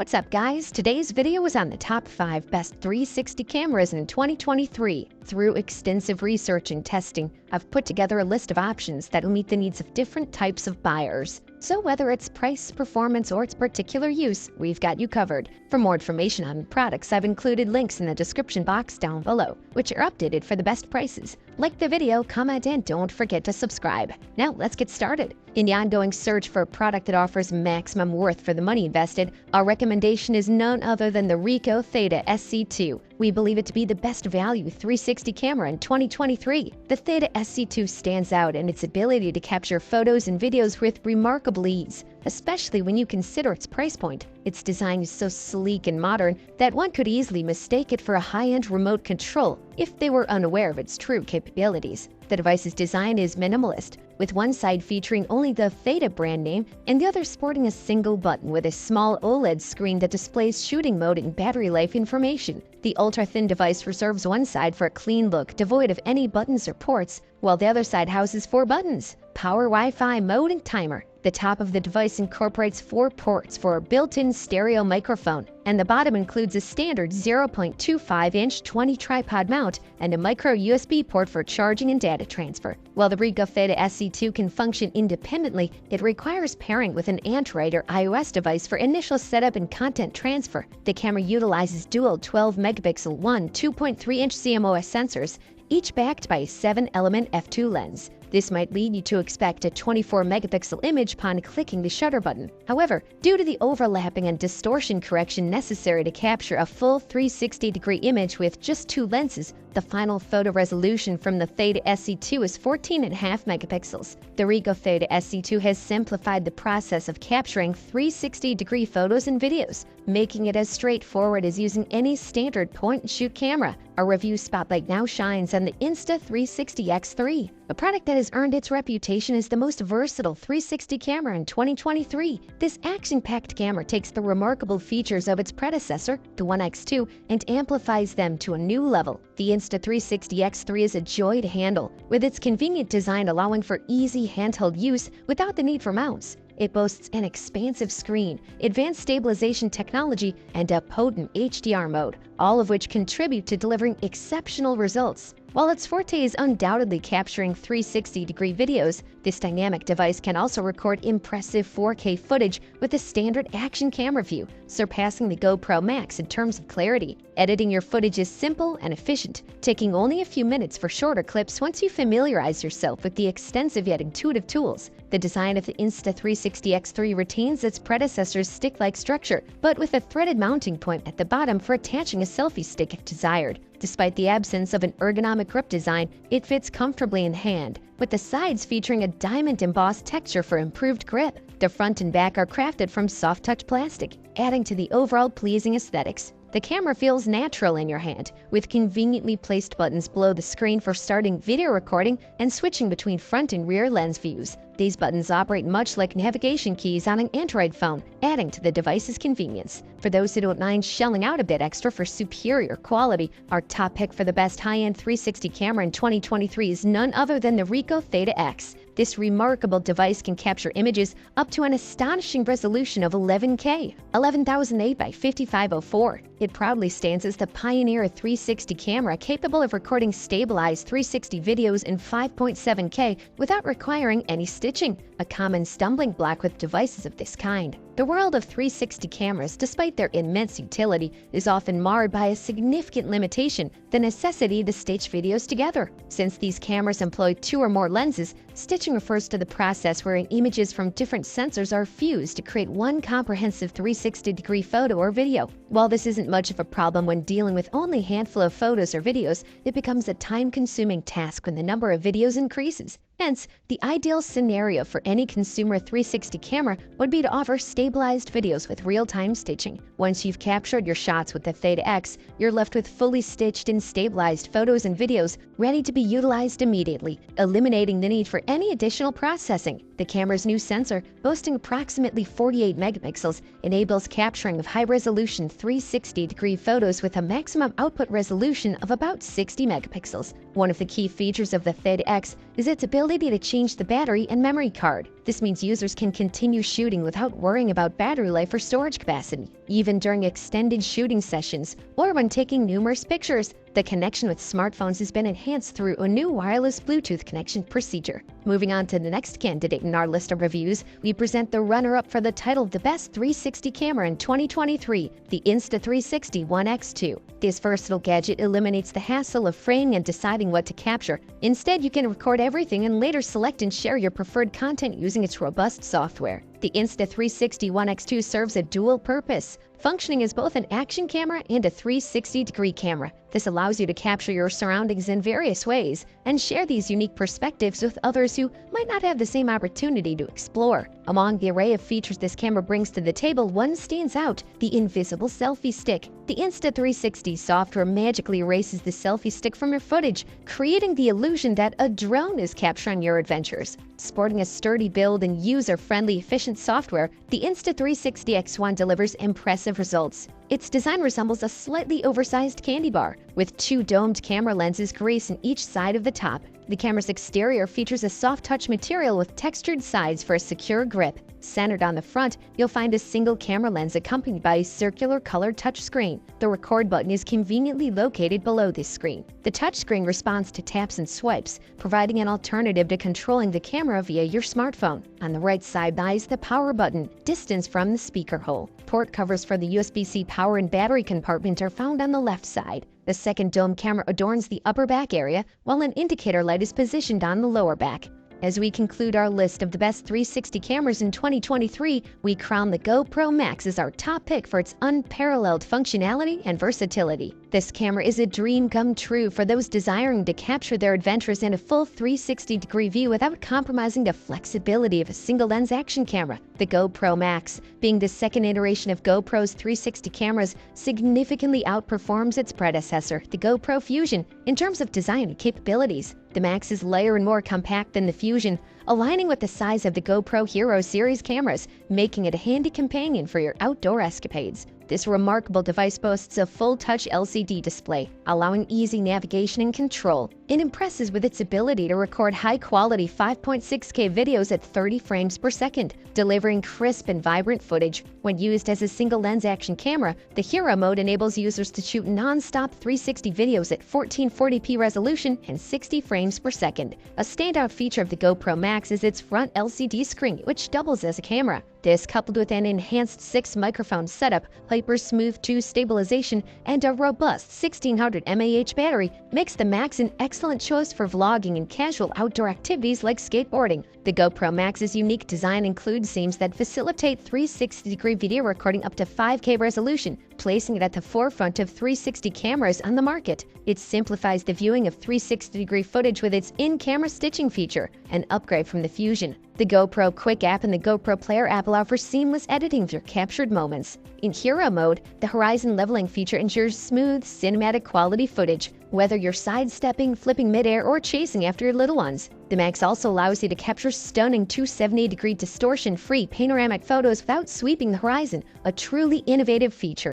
What's up guys? Today's video is on the top 5 best 360 cameras in 2023. Through extensive research and testing, I've put together a list of options that will meet the needs of different types of buyers. So whether it's price, performance, or its particular use, we've got you covered. For more information on the products, I've included links in the description box down below, which are updated for the best prices. Like the video, comment, and don't forget to subscribe. Now let's get started. In the ongoing search for a product that offers maximum worth for the money invested, our recommendation is none other than the Ricoh Theta SC2. We believe it to be the best value 360 camera in 2023. The Theta SC2 stands out in its ability to capture photos and videos with remarkable ease, especially when you consider its price point. Its design is so sleek and modern that one could easily mistake it for a high-end remote control if they were unaware of its true capabilities. The device's design is minimalist, with one side featuring only the Theta brand name and the other sporting a single button with a small OLED screen that displays shooting mode and battery life information. The ultra-thin device reserves one side for a clean look devoid of any buttons or ports, while the other side houses 4 buttons: power, Wi-Fi, mode, and timer. The top of the device incorporates 4 ports for a built-in stereo microphone, and the bottom includes a standard 0.25-inch 20 tripod mount and a micro USB port for charging and data transfer. While the Ricoh Theta SC2 can function independently, it requires pairing with an Android or iOS device for initial setup and content transfer. The camera utilizes dual 12-megapixel 2.3-inch CMOS sensors, each backed by a 7-element f2 lens. This might lead you to expect a 24-megapixel image upon clicking the shutter button. However, due to the overlapping and distortion correction necessary to capture a full 360-degree image with just 2 lenses, the final photo resolution from the Theta SC2 is 14.5 megapixels. The Ricoh Theta SC2 has simplified the process of capturing 360-degree photos and videos, making it as straightforward as using any standard point-and-shoot camera. Our review spotlight now shines on the Insta360 X3, a product that has earned its reputation as the most versatile 360 camera in 2023. This action-packed camera takes the remarkable features of its predecessor, the One X2, and amplifies them to a new level. The Insta360 X3 is a joy to handle, with its convenient design allowing for easy handheld use without the need for mounts. It boasts an expansive screen, advanced stabilization technology, and a potent HDR mode, all of which contribute to delivering exceptional results. While its forte is undoubtedly capturing 360-degree videos, this dynamic device can also record impressive 4K footage with a standard action camera view, surpassing the GoPro Max in terms of clarity. Editing your footage is simple and efficient, taking only a few minutes for shorter clips once you familiarize yourself with the extensive yet intuitive tools. The design of the Insta360 X3 retains its predecessor's stick-like structure, but with a threaded mounting point at the bottom for attaching a selfie stick if desired. Despite the absence of an ergonomic grip design, it fits comfortably in hand, with the sides featuring a diamond embossed texture for improved grip. The front and back are crafted from soft-touch plastic, adding to the overall pleasing aesthetics. The camera feels natural in your hand, with conveniently placed buttons below the screen for starting video recording and switching between front and rear lens views. These buttons operate much like navigation keys on an Android phone, adding to the device's convenience. For those who don't mind shelling out a bit extra for superior quality, our top pick for the best high-end 360 camera in 2023 is none other than the Ricoh Theta X. This remarkable device can capture images up to an astonishing resolution of 11K, 11,008 by 5504. It proudly stands as the pioneer 360 camera capable of recording stabilized 360 videos in 5.7K without requiring any stitching, a common stumbling block with devices of this kind. The world of 360 cameras, despite their immense utility, is often marred by a significant limitation: the necessity to stitch videos together. Since these cameras employ 2 or more lenses, stitching refers to the process wherein images from different sensors are fused to create one comprehensive 360-degree photo or video. While this isn't much of a problem when dealing with only a handful of photos or videos, it becomes a time-consuming task when the number of videos increases. Hence, the ideal scenario for any consumer 360 camera would be to offer stabilized videos with real-time stitching. Once you've captured your shots with the Theta X, you're left with fully stitched and stabilized photos and videos ready to be utilized immediately, eliminating the need for any additional processing. The camera's new sensor, boasting approximately 48 megapixels, enables capturing of high-resolution 360-degree photos with a maximum output resolution of about 60 megapixels. One of the key features of the Theta X is its ability ability to change the battery and memory card. This means users can continue shooting without worrying about battery life or storage capacity, even during extended shooting sessions or when taking numerous pictures. The connection with smartphones has been enhanced through a new wireless Bluetooth connection procedure. Moving on to the next candidate in our list of reviews, we present the runner-up for the title of the best 360 camera in 2023, the Insta360 One X2. This versatile gadget eliminates the hassle of framing and deciding what to capture. Instead, you can record everything and later select and share your preferred content using its robust software. The Insta360 One X2 serves a dual purpose, functioning as both an action camera and a 360-degree camera. This allows you to capture your surroundings in various ways and share these unique perspectives with others who might not have the same opportunity to explore. Among the array of features this camera brings to the table, one stands out: the invisible selfie stick. The Insta360 software magically erases the selfie stick from your footage, creating the illusion that a drone is capturing your adventures. Sporting a sturdy build and user-friendly, efficient software, the Insta360 X1 delivers impressive results. Its design resembles a slightly oversized candy bar, with two domed camera lenses gracing each side of the top. The camera's exterior features a soft-touch material with textured sides for a secure grip. Centered on the front, you'll find a single camera lens accompanied by a circular colored touchscreen. The record button is conveniently located below this screen. The touchscreen responds to taps and swipes, providing an alternative to controlling the camera via your smartphone. On the right side lies the power button, distance from the speaker hole. Port covers for the USB-C power and battery compartment are found on the left side. The second dome camera adorns the upper back area, while an indicator light is positioned on the lower back. As we conclude our list of the best 360 cameras in 2023, we crown the GoPro Max as our top pick for its unparalleled functionality and versatility. This camera is a dream come true for those desiring to capture their adventures in a full 360-degree view without compromising the flexibility of a single-lens action camera. The GoPro Max, being the second iteration of GoPro's 360 cameras, significantly outperforms its predecessor, the GoPro Fusion, in terms of design and capabilities. The Max is lighter and more compact than the Fusion, aligning with the size of the GoPro Hero series cameras, making it a handy companion for your outdoor escapades. This remarkable device boasts a full-touch LCD display, allowing easy navigation and control. It impresses with its ability to record high-quality 5.6K videos at 30 frames per second, delivering crisp and vibrant footage. When used as a single-lens action camera, the Hero mode enables users to shoot non-stop 360 videos at 1440p resolution and 60 frames per second. A standout feature of the GoPro Max is its front LCD screen, which doubles as a camera. This, coupled with an enhanced 6-microphone setup, hyper-smooth 2 stabilization, and a robust 1600 mAh battery, makes the Max an excellent choice for vlogging and casual outdoor activities like skateboarding. The GoPro Max's unique design includes seams that facilitate 360-degree video recording up to 5K resolution, placing it at the forefront of 360 cameras on the market. It simplifies the viewing of 360-degree footage with its in-camera stitching feature, an upgrade from the Fusion. The GoPro Quick app and the GoPro Player app allow for seamless editing of your captured moments. In Hero mode, the horizon leveling feature ensures smooth, cinematic quality footage, whether you're sidestepping, flipping midair, or chasing after your little ones. The Max also allows you to capture stunning 270-degree distortion-free panoramic photos without sweeping the horizon, a truly innovative feature.